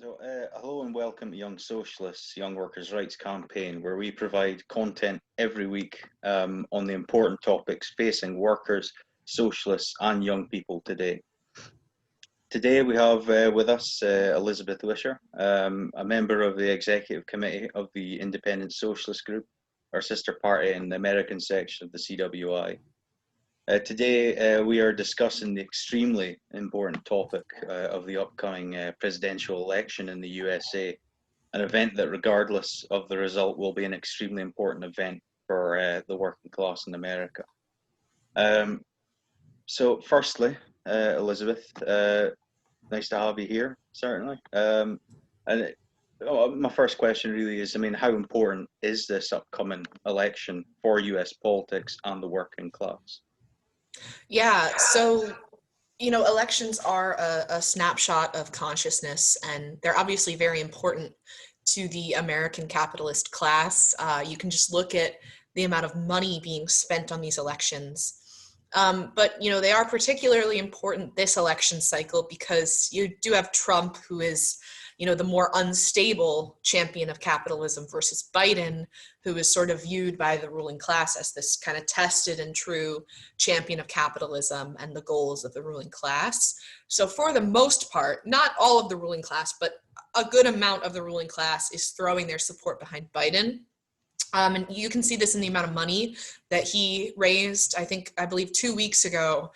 Hello and welcome to Young Socialists, Young Workers' Rights Campaign, where we provide content every week on the important topics facing workers, socialists and young people today. Today we have with us Elisabeth Wischer, a member of the Executive Committee of the Independent Socialist Group, our sister party in the American section of the CWI. Today we are discussing the extremely important topic of the upcoming presidential election in the USA, an event that regardless of the result will be an extremely important event for the working class in America. So firstly, Elisabeth, nice to have you here, certainly. My first question really is, how important is this upcoming election for US politics and the working class? Yeah, so, elections are a snapshot of consciousness, and they're obviously very important to the American capitalist class. You can just look at the amount of money being spent on these elections. But, they are particularly important this election cycle because you do have Trump, who is, the more unstable champion of capitalism, versus Biden, who is sort of viewed by the ruling class as this kind of tested and true champion of capitalism and the goals of the ruling class. So for the most part, not all of the ruling class, but a good amount of the ruling class is throwing their support behind Biden. And you can see this in the amount of money that he raised. I believe 2 weeks ago,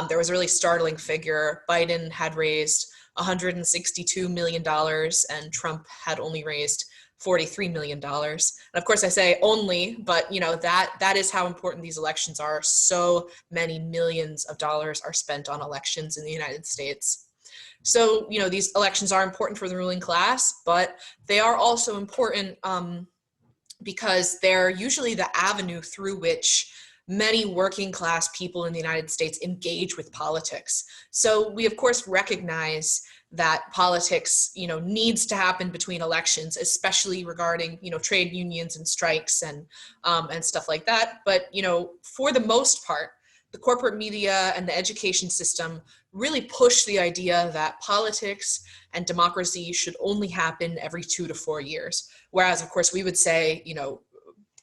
there was a really startling figure. Biden had raised $162 million and Trump had only raised $43 million. And of course I say only, but that is how important these elections are. So many millions of dollars are spent on elections in the United States. So, these elections are important for the ruling class, but they are also important because they're usually the avenue through which many working class people in the United States engage with politics. So we of course recognize that politics, needs to happen between elections, especially regarding, trade unions and strikes and stuff like that. But, for the most part, the corporate media and the education system really push the idea that politics and democracy should only happen every 2 to 4 years. Whereas, of course, we would say,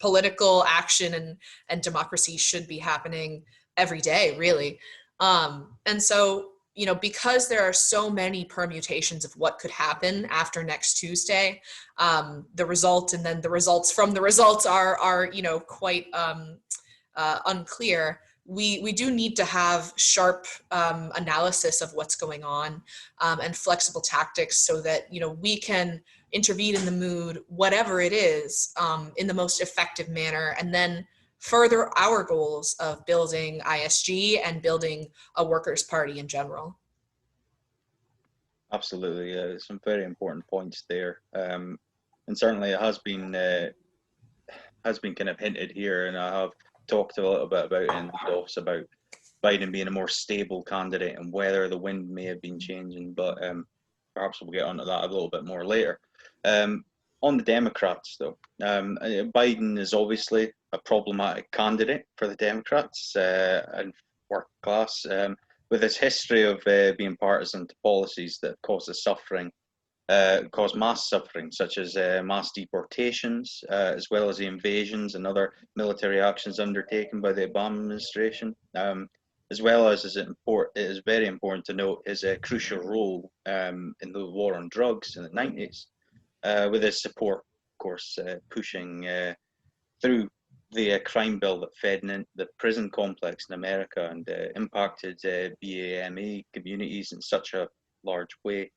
political action and democracy should be happening every day, really. And so, because there are so many permutations of what could happen after next Tuesday, the result and then the results from the results are quite unclear. We do need to have sharp analysis of what's going on and flexible tactics so that, we can intervene in the mood, whatever it is, in the most effective manner, and then further our goals of building ISG and building a workers' party in general. Absolutely, some very important points there, and certainly it has been kind of hinted here, and I have talked a little bit about it in the talks about Biden being a more stable candidate and whether the wind may have been changing, but perhaps we'll get onto that a little bit more later. On the Democrats, though, Biden is obviously a problematic candidate for the Democrats and working class, with his history of being partisan to policies that cause mass suffering, such as mass deportations, as well as the invasions and other military actions undertaken by the Obama administration. As well as it is very important to note his crucial role in the war on drugs in the 90s, with his support, of course, pushing through the crime bill that fed the prison complex in America and impacted BAME communities in such a large way.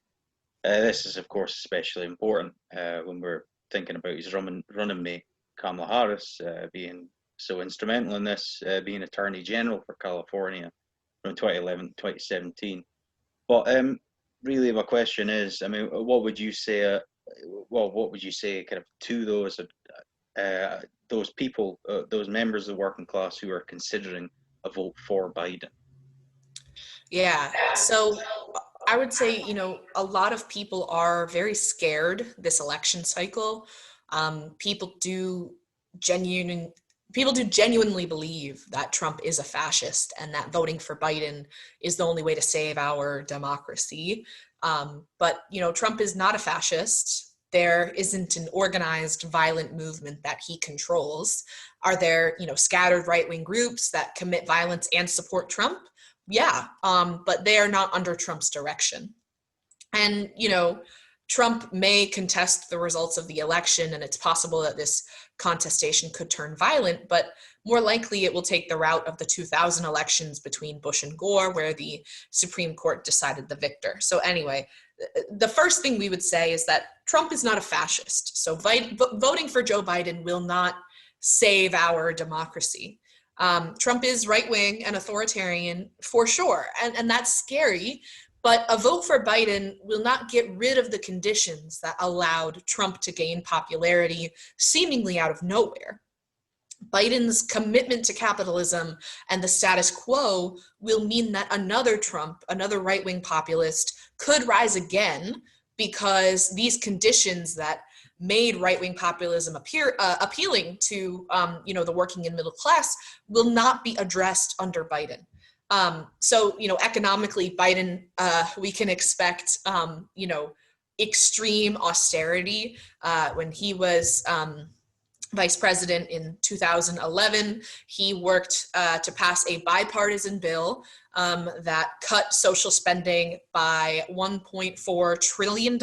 This is, of course, especially important when we're thinking about his running mate, Kamala Harris, being so instrumental in this, being Attorney General for California from 2011 to 2017. But really, my question is, what would you say? What would you say, kind of, to those people, those members of the working class who are considering a vote for Biden? Yeah, so I would say, a lot of people are very scared this election cycle. People do people do genuinely believe that Trump is a fascist and that voting for Biden is the only way to save our democracy. But, Trump is not a fascist. There isn't an organized violent movement that he controls. Are there, scattered right-wing groups that commit violence and support Trump? Yeah, but they are not under Trump's direction. And, Trump may contest the results of the election, and it's possible that this contestation could turn violent, but more likely it will take the route of the 2000 elections between Bush and Gore, where the Supreme Court decided the victor. So anyway, the first thing we would say is that Trump is not a fascist. So voting for Joe Biden will not save our democracy. Trump is right-wing and authoritarian for sure, and that's scary. But a vote for Biden will not get rid of the conditions that allowed Trump to gain popularity seemingly out of nowhere. Biden's commitment to capitalism and the status quo will mean that another Trump, another right-wing populist, could rise again because these conditions that made right-wing populism appealing to the working and middle class will not be addressed under Biden. So, economically, Biden, we can expect, extreme austerity. When he was vice president in 2011, he worked to pass a bipartisan bill that cut social spending by $1.4 trillion.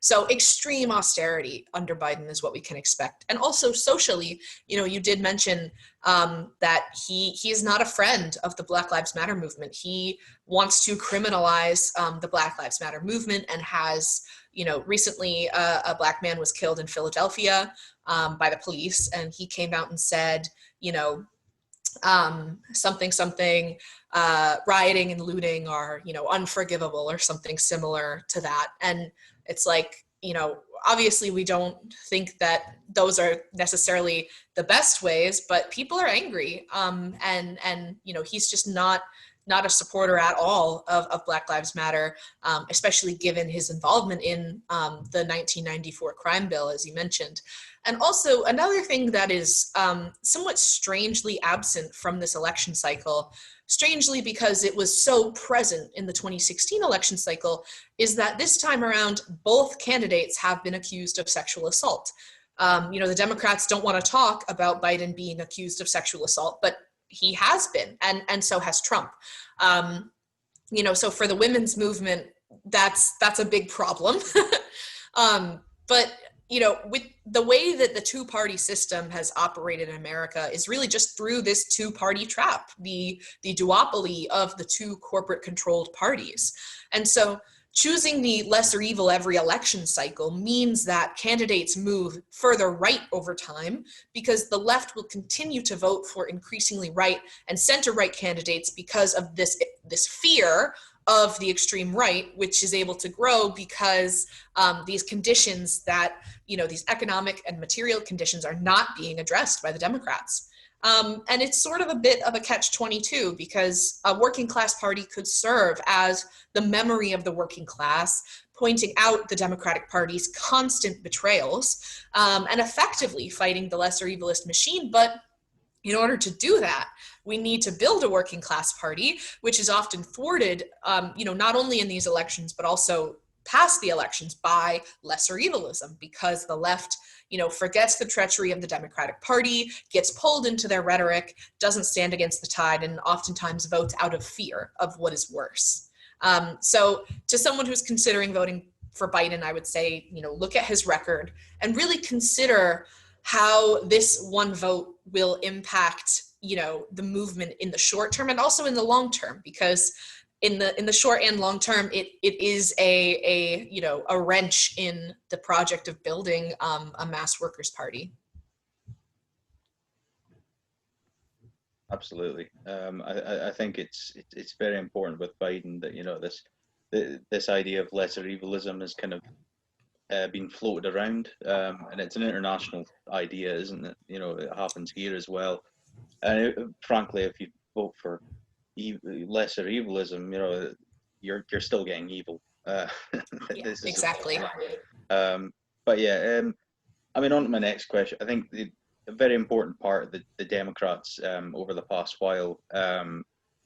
So extreme austerity under Biden is what we can expect. And also socially, you did mention that he is not a friend of the Black Lives Matter movement. He wants to criminalize the Black Lives Matter movement and has, recently a Black man was killed in Philadelphia by the police, and he came out and said, something, rioting and looting are, unforgivable or something similar to that. And it's like, obviously we don't think that those are necessarily the best ways, but people are angry. And he's just not a supporter at all of Black Lives Matter, especially given his involvement in the 1994 crime bill, as you mentioned. And also another thing that is somewhat strangely absent from this election cycle, strangely because it was so present in the 2016 election cycle, is that this time around, both candidates have been accused of sexual assault. The Democrats don't want to talk about Biden being accused of sexual assault, but he has been, and so has Trump. So for the women's movement, that's a big problem. But with the way that the two-party system has operated in America is really just through this two-party trap, the duopoly of the two corporate-controlled parties. And so choosing the lesser evil every election cycle means that candidates move further right over time because the left will continue to vote for increasingly right and center-right candidates because of this fear of the extreme right, which is able to grow because these conditions that, these economic and material conditions are not being addressed by the Democrats. And it's sort of a bit of a catch-22 because a working class party could serve as the memory of the working class, pointing out the Democratic Party's constant betrayals and effectively fighting the lesser evilist machine. But in order to do that, we need to build a working class party, which is often thwarted, not only in these elections, but also past the elections by lesser evilism, because the left, forgets the treachery of the Democratic Party, gets pulled into their rhetoric, doesn't stand against the tide, and oftentimes votes out of fear of what is worse. So to someone who's considering voting for Biden, I would say, look at his record and really consider how this one vote will impact, the movement in the short term and also in the long term, because in the short and long term, it is a wrench in the project of building a mass workers' party. Absolutely. I think it's very important with Biden that this idea of lesser evilism has kind of been floated around, and it's an international idea, isn't it? It happens here as well. And frankly, if you vote for lesser evilism, you're still getting evil. Yeah, exactly. But yeah, on to my next question. I think a very important part of the Democrats over the past while.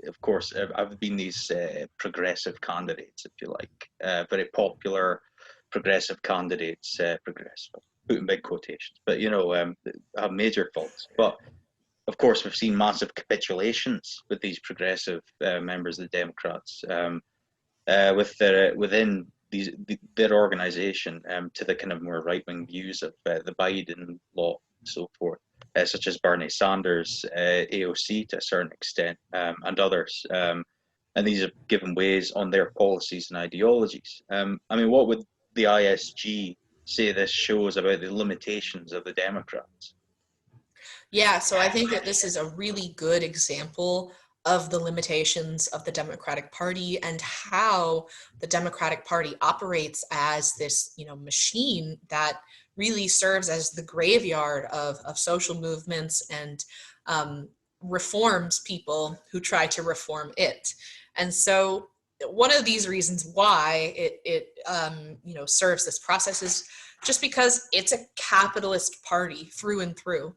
Of course, have been these progressive candidates, if you like, very popular progressive candidates, progressive, put in big quotations, but have major faults. But of course, we've seen massive capitulations with these progressive members of the Democrats, within their organisation, to the kind of more right-wing views of the Biden law and so forth, such as Bernie Sanders, AOC to a certain extent, and others. And these have given ways on their policies and ideologies. I mean, what would the ISG say this shows about the limitations of the Democrats? Yeah, so I think that this is a really good example of the limitations of the Democratic Party and how the Democratic Party operates as this, machine that really serves as the graveyard of social movements and reforms people who try to reform it. And so one of these reasons why it serves this process is just because it's a capitalist party through and through.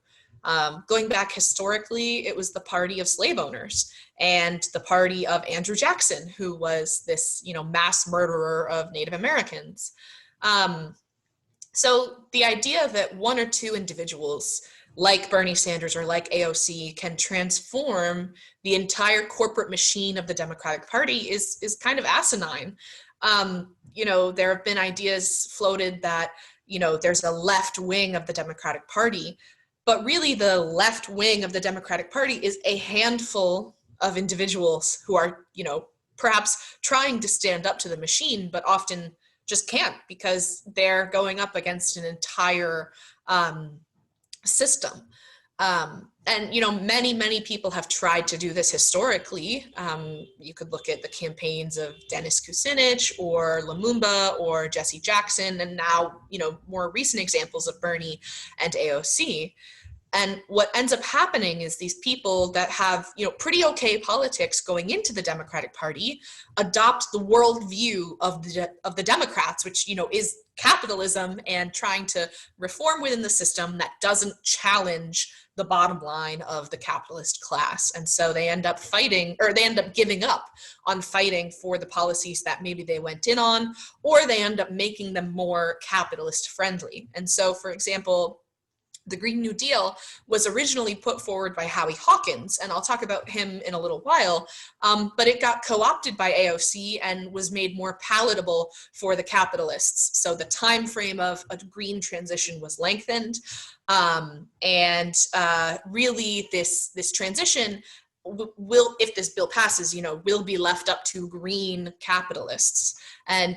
Going back historically, it was the party of slave owners and the party of Andrew Jackson, who was this, mass murderer of Native Americans. So the idea that one or two individuals like Bernie Sanders or like AOC can transform the entire corporate machine of the Democratic Party is kind of asinine. There have been ideas floated that, there's a left wing of the Democratic Party, but really the left wing of the Democratic Party is a handful of individuals who are, perhaps trying to stand up to the machine, but often just can't because they're going up against an entire system. And, many people have tried to do this historically. You could look at the campaigns of Dennis Kucinich or Lumumba or Jesse Jackson, and now, more recent examples of Bernie and AOC. And what ends up happening is these people that have, pretty okay politics going into the Democratic Party adopt the worldview of the Democrats, which, is capitalism and trying to reform within the system that doesn't challenge the bottom line of the capitalist class. And so they end up fighting, or they end up giving up on fighting for the policies that maybe they went in on, or they end up making them more capitalist friendly. And so, for example, the Green New Deal was originally put forward by Howie Hawkins, and I'll talk about him in a little while, but it got co-opted by AOC and was made more palatable for the capitalists. So the time frame of a green transition was lengthened, and really this transition will, if this bill passes, will be left up to green capitalists. And,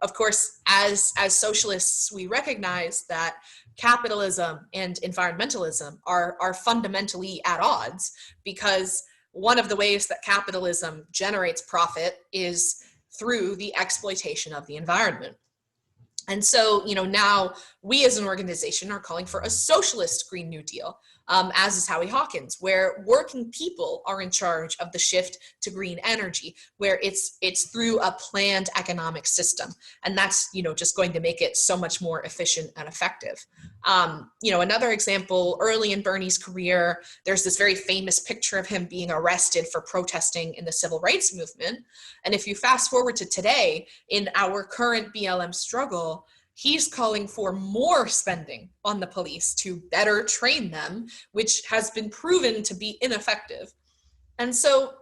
of course, as socialists, we recognize that capitalism and environmentalism are fundamentally at odds, because one of the ways that capitalism generates profit is through the exploitation of the environment. And so, now we as an organization are calling for a socialist Green New Deal, as is Howie Hawkins, where working people are in charge of the shift to green energy, where it's through a planned economic system. And that's, just going to make it so much more efficient and effective. Another example, early in Bernie's career, there's this very famous picture of him being arrested for protesting in the civil rights movement. And if you fast forward to today, in our current BLM struggle, he's calling for more spending on the police to better train them, which has been proven to be ineffective. And so,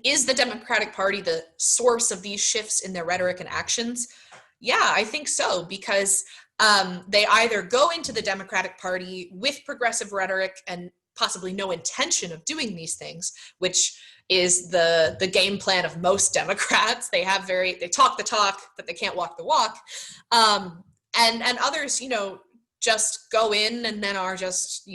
is the Democratic Party the source of these shifts in their rhetoric and actions? Yeah, I think so, because they either go into the Democratic Party with progressive rhetoric and possibly no intention of doing these things, which is the game plan of most Democrats. They talk the talk, but they can't walk the walk. And others, just go in and then are just,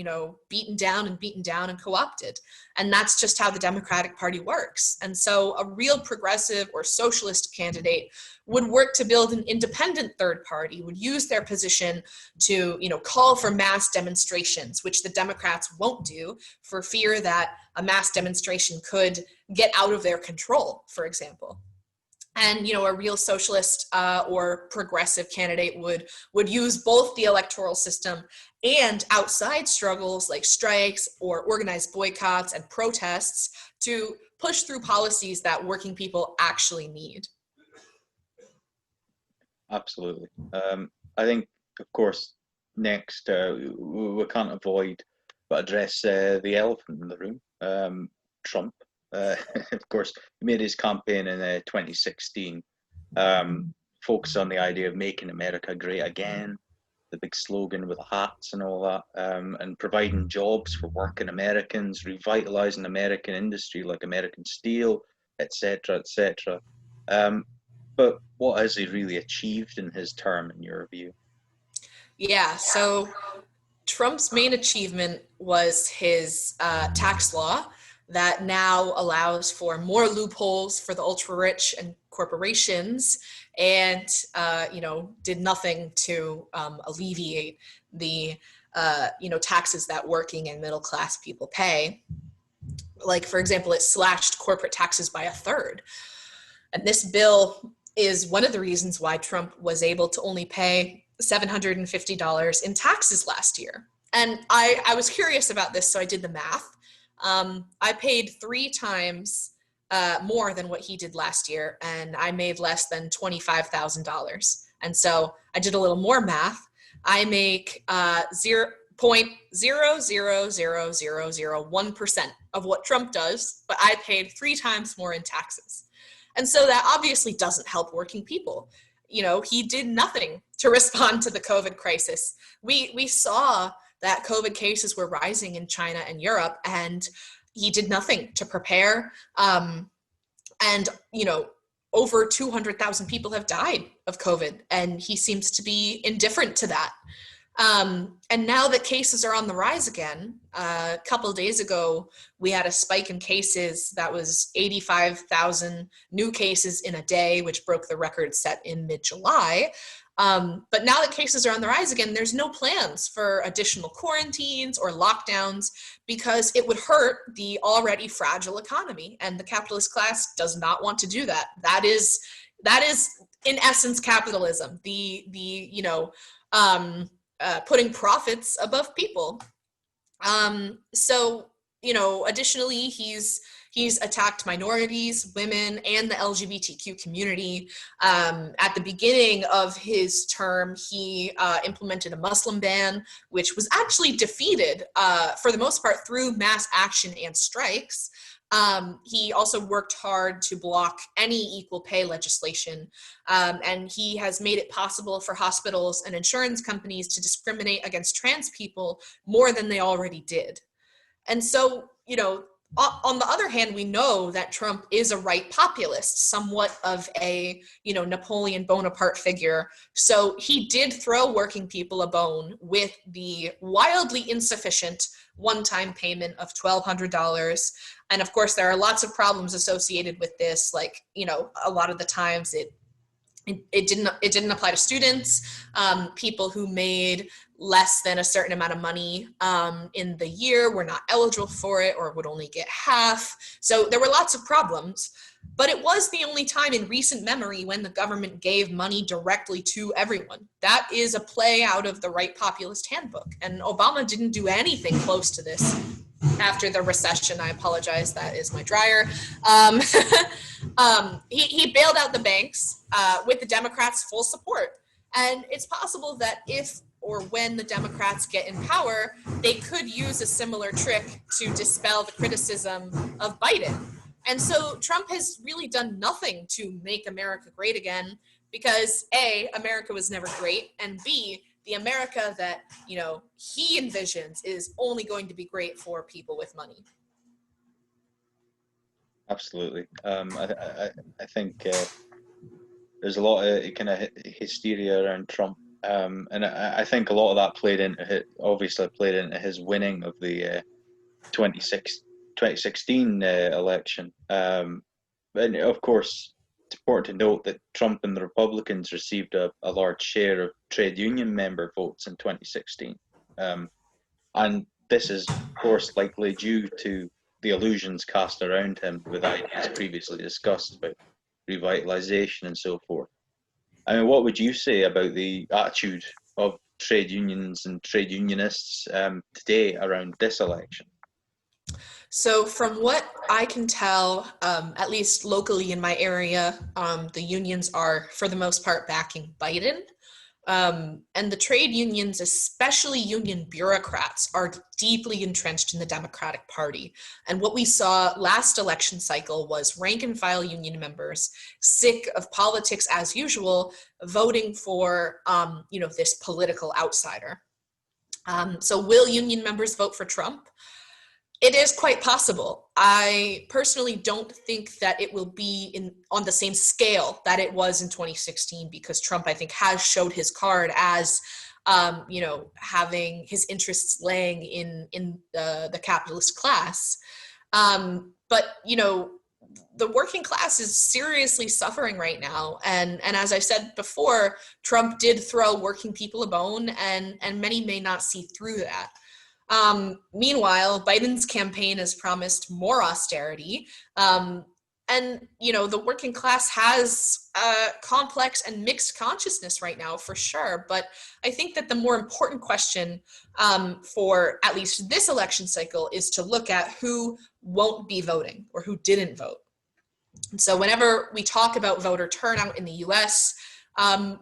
beaten down and co-opted. And that's just how the Democratic Party works. And so a real progressive or socialist candidate would work to build an independent third party, would use their position to, call for mass demonstrations, which the Democrats won't do for fear that a mass demonstration could get out of their control, for example. And a real socialist or progressive candidate would use both the electoral system and outside struggles like strikes or organized boycotts and protests to push through policies that working people actually need. Absolutely. I think, of course, next we can't avoid but address the elephant in the room, Trump. Of course, he made his campaign in 2016, focused on the idea of making America great again, the big slogan with the hats and all that, and providing jobs for working Americans, revitalizing American industry like American steel, etc., etc. But what has he really achieved in his term, in your view? Yeah, so Trump's main achievement was his tax law that now allows for more loopholes for the ultra rich and corporations, and did nothing to alleviate the taxes that working and middle class people pay. Like, for example, it slashed corporate taxes by a third. And this bill is one of the reasons why Trump was able to only pay $750 in taxes last year. And I was curious about this, so I did the math. I paid 3 times more than what he did last year, and I made less than $25,000. And so I did a little more math. I make 0.0000001% of what Trump does, but I paid 3 times more in taxes. And so that obviously doesn't help working people. He did nothing to respond to the COVID crisis. We saw that COVID cases were rising in China and Europe, and he did nothing to prepare. And over 200,000 people have died of COVID, and he seems to be indifferent to that. And now that cases are on the rise again, a couple of days ago, we had a spike in cases that was 85,000 new cases in a day, which broke the record set in mid-July. But now that cases are on the rise again, there's no plans for additional quarantines or lockdowns because it would hurt the already fragile economy. And the capitalist class does not want to do that. That is in essence capitalism. Putting profits above people. Additionally, he's attacked minorities, women, and the LGBTQ community. At the beginning of his term, he implemented a Muslim ban, which was actually defeated for the most part through mass action and strikes. He also worked hard to block any equal pay legislation, and he has made it possible for hospitals and insurance companies to discriminate against trans people more than they already did. And so, on the other hand, we know that Trump is a right populist, somewhat of a, Napoleon Bonaparte figure. So he did throw working people a bone with the wildly insufficient one-time payment of $1,200. And of course, there are lots of problems associated with this. Like, a lot of the times it didn't apply to students, people who made less than a certain amount of money in the year were not eligible for it or would only get half. So there were lots of problems, but it was the only time in recent memory when the government gave money directly to everyone. That is a play out of the right populist handbook, and Obama didn't do anything close to this after the recession. I apologize, that is my dryer. He bailed out the banks with the Democrats' full support. And it's possible that if or when the Democrats get in power, they could use a similar trick to dispel the criticism of Biden. And so Trump has really done nothing to make America great again because A, America was never great, and B, the America that, he envisions is only going to be great for people with money. Absolutely. I think there's a lot of kind of hysteria around Trump, and I think a lot of that played into his winning of the 2016 election. And of course, it's important to note that Trump and the Republicans received a large share of trade union member votes in 2016. And this is, of course, likely due to the illusions cast around him with ideas previously discussed about revitalization, and so forth. I mean, what would you say about the attitude of trade unions and trade unionists today around this election? So from what I can tell, at least locally in my area, the unions are, for the most part, backing Biden. And the trade unions, especially union bureaucrats, are deeply entrenched in the Democratic Party. And what we saw last election cycle was rank and file union members, sick of politics as usual, voting for this political outsider. So will union members vote for Trump? It is quite possible. I personally don't think that it will be on the same scale that it was in 2016, because Trump, I think, has showed his card as, having his interests laying in the capitalist class. But the working class is seriously suffering right now, and as I said before, Trump did throw working people a bone, and many may not see through that. Meanwhile, Biden's campaign has promised more austerity. And the working class has a complex and mixed consciousness right now, for sure. But I think that the more important question for at least this election cycle is to look at who won't be voting or who didn't vote. And so whenever we talk about voter turnout in the US,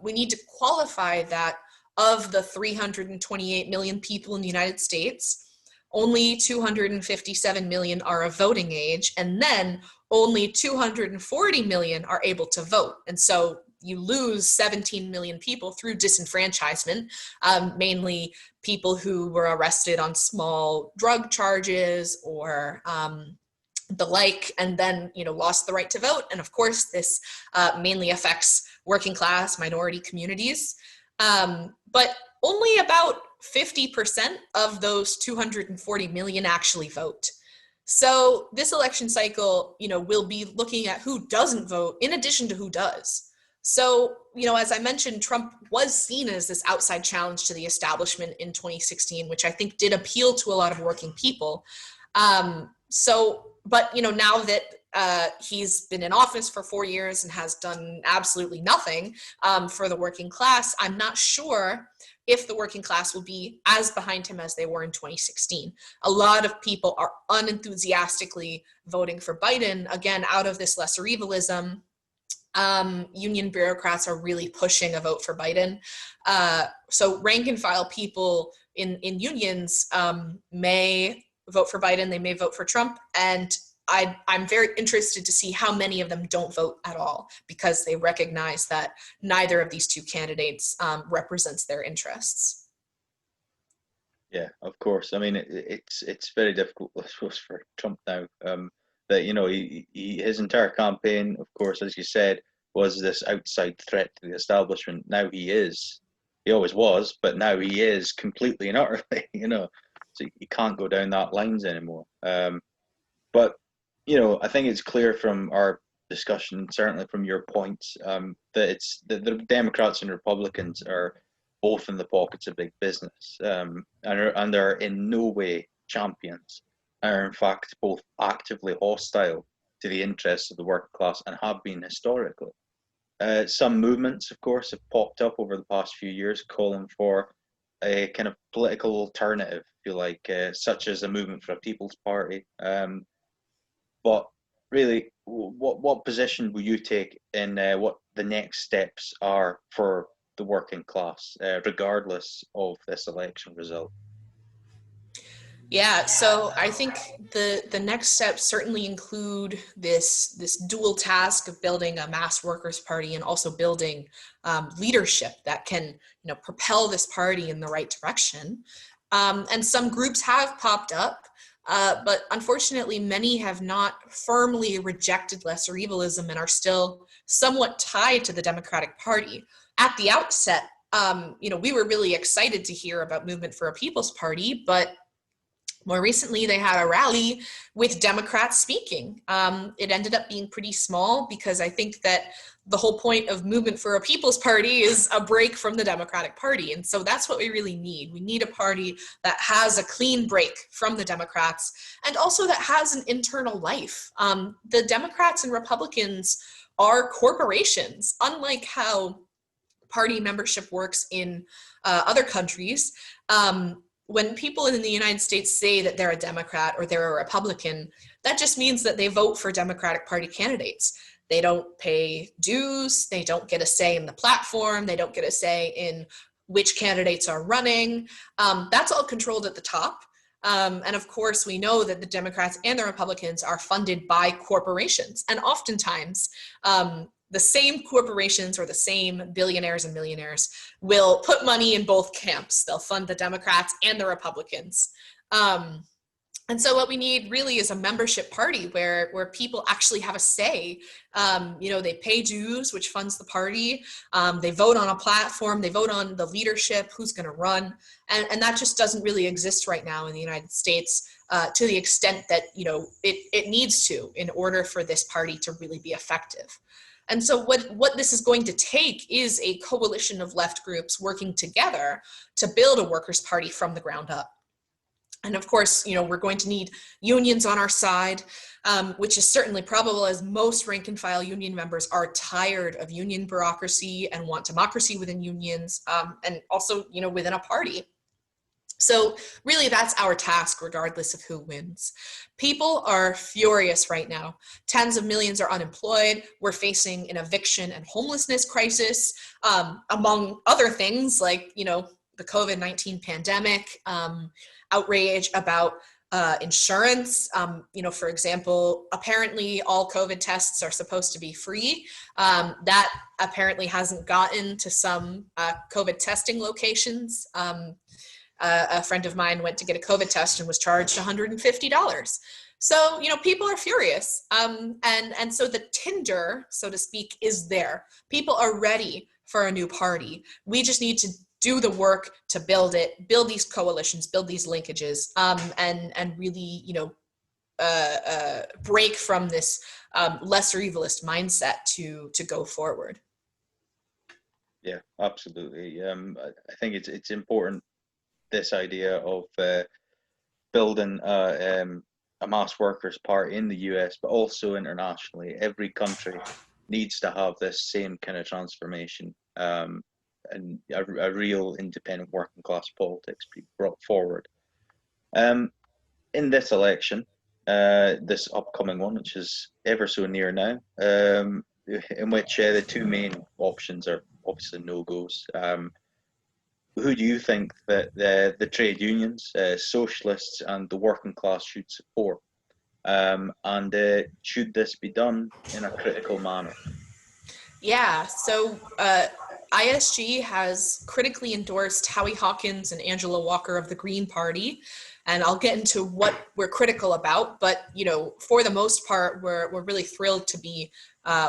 we need to qualify that of the 328 million people in the United States, only 257 million are of voting age, and then only 240 million are able to vote. And so you lose 17 million people through disenfranchisement, mainly people who were arrested on small drug charges or the like, and then lost the right to vote. And of course, this mainly affects working class minority communities. But only about 50% of those 240 million actually vote. So this election cycle, we'll be looking at who doesn't vote in addition to who does. So, as I mentioned, Trump was seen as this outside challenge to the establishment in 2016, which I think did appeal to a lot of working people. But now that he's been in office for 4 years and has done absolutely nothing for the working class, I'm not sure if the working class will be as behind him as they were in 2016. A lot of people are unenthusiastically voting for Biden, again, out of this lesser evilism. Union bureaucrats are really pushing a vote for Biden. So rank and file people in unions may vote for Biden, they may vote for Trump, and I'm very interested to see how many of them don't vote at all, because they recognize that neither of these two candidates represents their interests. Yeah, of course. I mean, it's very difficult, I suppose, for Trump now. That his entire campaign, of course, as you said, was this outside threat to the establishment. Now he always was, but now he is completely and utterly. So you can't go down that lines anymore. But I think it's clear from our discussion, certainly from your points, that the Democrats and Republicans are both in the pockets of big business, and are in no way champions, and are in fact both actively hostile to the interests of the working class and have been historically. Some movements, of course, have popped up over the past few years calling for a kind of political alternative, if you like, such as a movement for a People's Party. But really, what position will you take in what the next steps are for the working class, regardless of this election result? Yeah, so I think the next steps certainly include this dual task of building a mass workers' party and also building leadership that can propel this party in the right direction. And some groups have popped up, but unfortunately many have not firmly rejected lesser evilism and are still somewhat tied to the Democratic Party. At the outset, we were really excited to hear about Movement for a People's Party, but more recently, they had a rally with Democrats speaking. It ended up being pretty small because I think that the whole point of Movement for a People's Party is a break from the Democratic Party. And so that's what we really need. We need a party that has a clean break from the Democrats and also that has an internal life. The Democrats and Republicans are corporations, unlike how party membership works in other countries. When people in the United States say that they're a Democrat or they're a Republican, that just means that they vote for Democratic Party candidates. They don't pay dues, they don't get a say in the platform, they don't get a say in which candidates are running. That's all controlled at the top. And of course, we know that the Democrats and the Republicans are funded by corporations. And oftentimes, the same corporations or the same billionaires and millionaires will put money in both camps. They'll fund the Democrats and the Republicans. And so what we need really is a membership party where people actually have a say. They pay dues, which funds the party. They vote on a platform. They vote on the leadership, who's going to run. And that just doesn't really exist right now in the United States to the extent that, it needs to in order for this party to really be effective. And so what this is going to take is a coalition of left groups working together to build a workers' party from the ground up. And of course, we're going to need unions on our side, which is certainly probable, as most rank and file union members are tired of union bureaucracy and want democracy within unions, and also, within a party. So really, that's our task, regardless of who wins. People are furious right now. Tens of millions are unemployed. We're facing an eviction and homelessness crisis, among other things like, the COVID-19 pandemic, outrage about insurance. For example, apparently all COVID tests are supposed to be free. That apparently hasn't gotten to some COVID testing locations. A friend of mine went to get a COVID test and was charged $150. So, people are furious. And so the tinder, so to speak, is there. People are ready for a new party. We just need to do the work to build it, build these coalitions, build these linkages, and really, break from this lesser evilist mindset to go forward. Yeah, absolutely. I think it's important, this idea of building a mass workers' party in the US, but also internationally. Every country needs to have this same kind of transformation. And a real independent working class politics be brought forward. In this election, this upcoming one, which is ever so near now, in which the two main options are obviously no-goes. Who do you think that the trade unions, socialists, and the working class should support? And should this be done in a critical manner? Yeah, so ISG has critically endorsed Howie Hawkins and Angela Walker of the Green Party, and I'll get into what we're critical about, but for the most part, we're really thrilled to be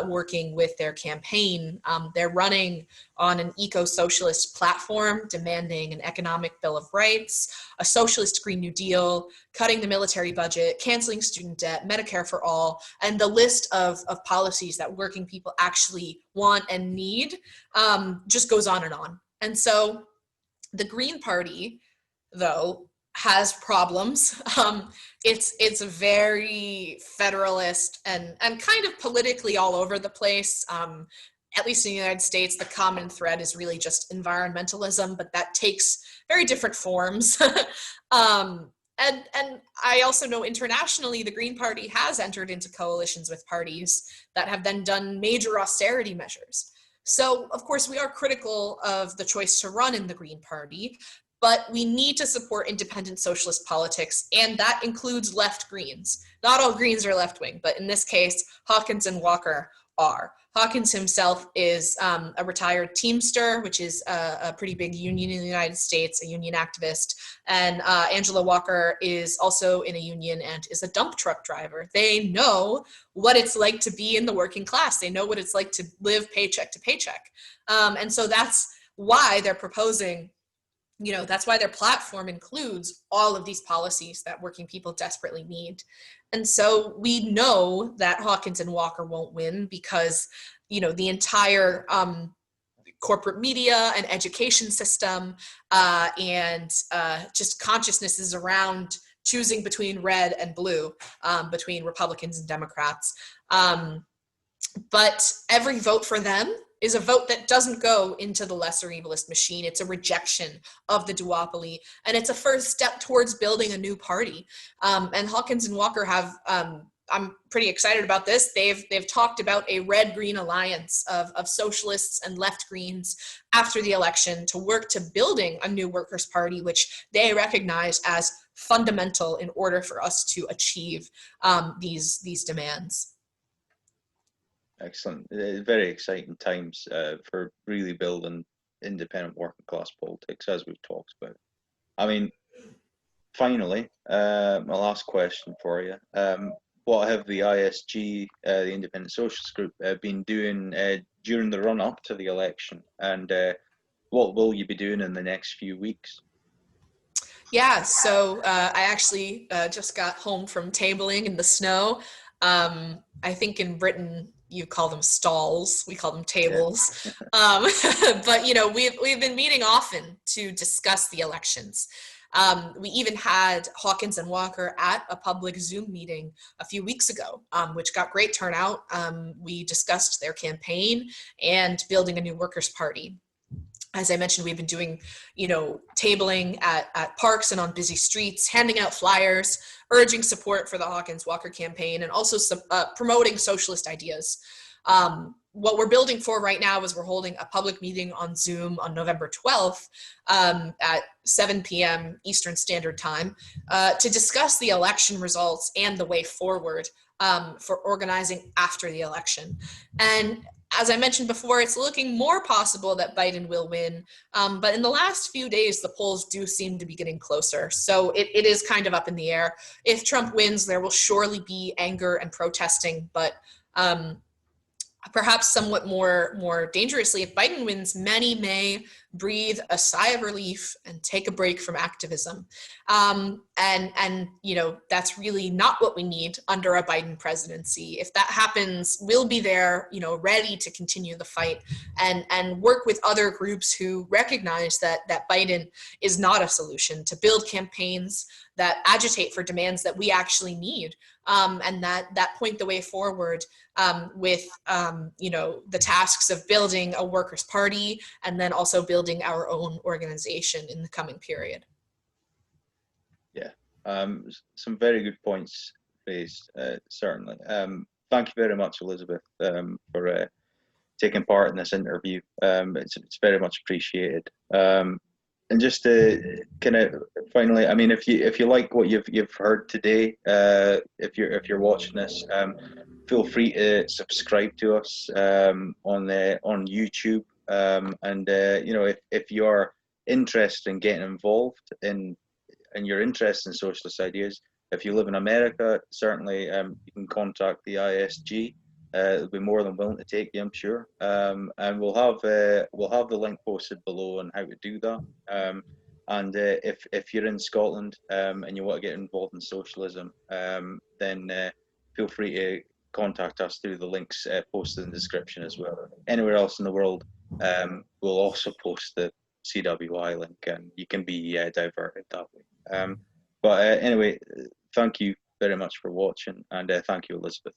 working with their campaign. They're running on an eco-socialist platform demanding an economic bill of rights, a socialist Green New Deal, cutting the military budget, canceling student debt, Medicare for all, and the list of policies that working people actually want and need just goes on and on. And so the Green Party, though, has problems. It's very federalist and kind of politically all over the place. At least in the United States, the common thread is really just environmentalism, but that takes very different forms. And I also know internationally, the Green Party has entered into coalitions with parties that have then done major austerity measures. So, of course, we are critical of the choice to run in the Green Party, but we need to support independent socialist politics, and that includes left Greens. Not all Greens are left-wing, but in this case, Hawkins and Walker are. Hawkins himself is a retired Teamster, which is a pretty big union in the United States, a union activist, and Angela Walker is also in a union and is a dump truck driver. They know what it's like to be in the working class. They know what it's like to live paycheck to paycheck. And so that's why they're proposing, that's why their platform includes all of these policies that working people desperately need. And so we know that Hawkins and Walker won't win because, the entire corporate media and education system and just consciousnesses around choosing between red and blue, between Republicans and Democrats, But every vote for them is a vote that doesn't go into the lesser evilist machine. It's a rejection of the duopoly, and it's a first step towards building a new party. And Hawkins and Walker have, I'm pretty excited about this. They've talked about a red-green alliance of socialists and left greens after the election to work to building a new workers' party, which they recognize as fundamental in order for us to achieve these demands. Excellent. Very exciting times for really building independent working class politics, as we've talked about. I mean, finally, my last question for you. What have the ISG, the Independent Socialist Group, been doing during the run-up to the election? And what will you be doing in the next few weeks? Yeah, so I actually just got home from tabling in the snow. I think in Britain you call them stalls, we call them tables. Yeah. But you know, we've been meeting often to discuss the elections. We even had Hawkins and Walker at a public Zoom meeting a few weeks ago, which got great turnout. We discussed their campaign and building a new workers' party. As I mentioned, we've been doing, you know, tabling at parks and on busy streets, handing out flyers, urging support for the Hawkins-Walker campaign, and also promoting socialist ideas. What we're building for right now is we're holding a public meeting on Zoom on November 12th at 7 p.m. Eastern Standard Time to discuss the election results and the way forward for organizing after the election. And as I mentioned before, it's looking more possible that Biden will win. But in the last few days, the polls do seem to be getting closer. So it is kind of up in the air. If Trump wins, there will surely be anger and protesting. But perhaps somewhat more dangerously, if Biden wins, many may breathe a sigh of relief and take a break from activism. And you know, that's really not what we need under a Biden presidency. If that happens, we'll be there, you know, ready to continue the fight and work with other groups who recognize that Biden is not a solution, to build campaigns that agitate for demands that we actually need, and that point the way forward with you know, the tasks of building a workers' party and then also building our own organization in the coming period. Yeah, some very good points raised, certainly. Thank you very much, Elisabeth, for taking part in this interview. It's very much appreciated. And just to kind of finally, I mean, if you like what you've heard today, if you're watching this, feel free to subscribe to us on YouTube, and you know, if you're interested in getting involved in and you're interested in socialist ideas, if you live in America, certainly you can contact the ISG. They'll be more than willing to take you, I'm sure. And we'll have the link posted below on how to do that. And if you're in Scotland and you want to get involved in socialism, then feel free to contact us through the links posted in the description as well. Anywhere else in the world, we'll also post the CWI link, and you can be diverted that way. But anyway, thank you very much for watching, and thank you, Elisabeth.